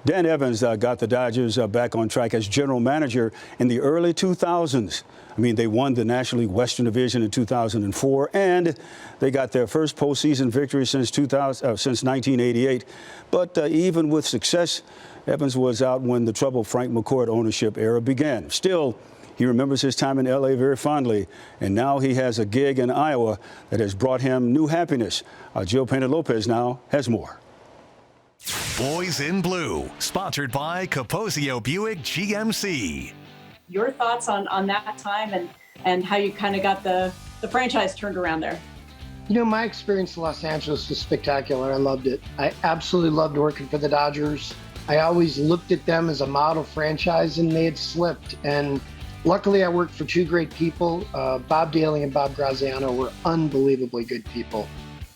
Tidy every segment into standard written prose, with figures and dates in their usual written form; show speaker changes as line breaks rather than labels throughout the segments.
Dan Evans got the Dodgers back on track as general manager in the early 2000s. I mean, they won the National League Western Division in 2004, and they got their first postseason victory since 1988. But even with success, Evans was out when the troubled Frank McCourt ownership era began. Still, he remembers his time in L.A. very fondly, and now he has a gig in Iowa that has brought him new happiness. Jill Painter Lopez now has more.
Boys in Blue, sponsored by Capozio Buick GMC.
Your thoughts on that time and how you kind of got the franchise turned around there?
You know, my experience in Los Angeles was spectacular. I loved it. I absolutely loved working for the Dodgers. I always looked at them as a model franchise, and they had slipped. And luckily, I worked for two great people. Bob Daly and Bob Graziano were unbelievably good people.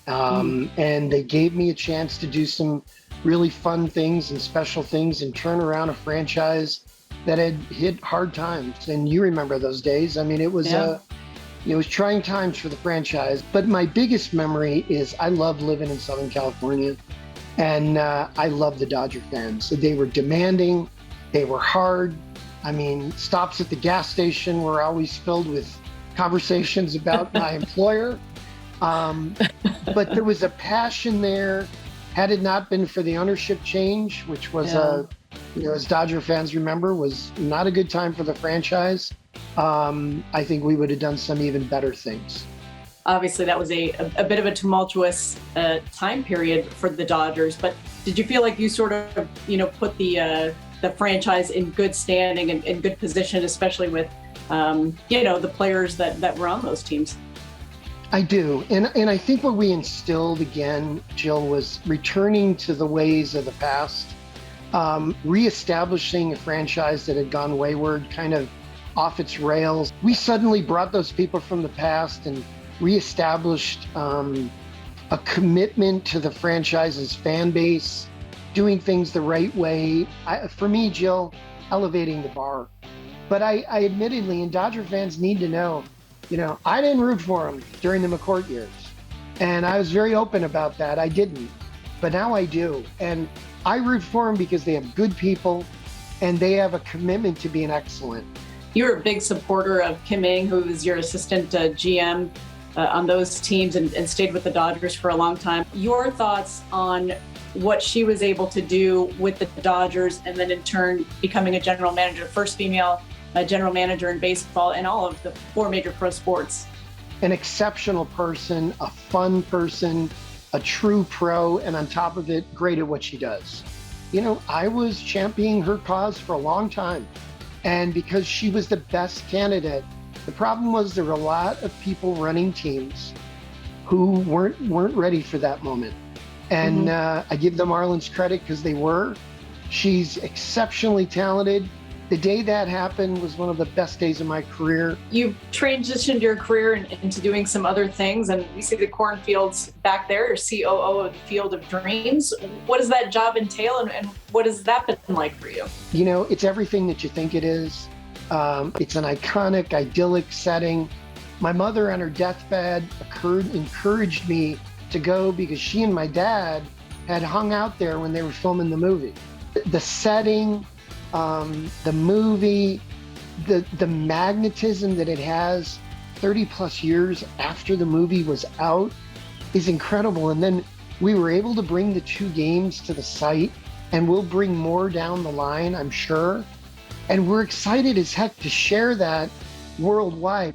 And they gave me a chance to do some really fun things and special things and turn around a franchise that had hit hard times. And you remember those days. I mean, it was it was trying times for the franchise. But my biggest memory is I love living in Southern California. And I love the Dodger fans. They were demanding, they were hard. I mean, stops at the gas station were always filled with conversations about my employer. But there was a passion there. Had it not been for the ownership change, which was, as Dodger fans remember, was not a good time for the franchise, I think we would have done some even better things.
Obviously, that was a bit of a tumultuous time period for the Dodgers. But did you feel like you sort of, put the franchise in good standing and in good position, especially with, the players that were on those teams?
I do. And I think what we instilled again, Jill, was returning to the ways of the past, reestablishing a franchise that had gone wayward, kind of off its rails. We suddenly brought those people from the past and reestablished a commitment to the franchise's fan base, doing things the right way. For me, Jill, elevating the bar. But I admittedly, and Dodger fans need to know, I didn't root for him during the McCourt years. And I was very open about that. I didn't. But now I do. And I root for him because they have good people and they have a commitment to being excellent.
You're a big supporter of Kim Ng, who was your assistant GM on those teams and stayed with the Dodgers for a long time. Your thoughts on what she was able to do with the Dodgers and then in turn becoming a general manager, first female general manager in baseball and all of the four major pro sports.
An exceptional person, a fun person, a true pro, and on top of it, great at what she does. I was championing her cause for a long time. And because she was the best candidate, the problem was there were a lot of people running teams who weren't ready for that moment. And I give the Marlins credit because they were. She's exceptionally talented. The day that happened was one of the best days of my career. You've
transitioned your career into doing some other things, and we see the cornfields back there, your COO of the Field of Dreams. What does that job entail, and what has that been like for you?
It's everything that you think it is. It's an iconic, idyllic setting. My mother on her deathbed encouraged me to go because she and my dad had hung out there when they were filming the movie. The setting, the movie, the magnetism that it has 30 plus years after the movie was out is incredible. And then we were able to bring the two games to the site, and we'll bring more down the line, I'm sure. And we're excited as heck to share that worldwide.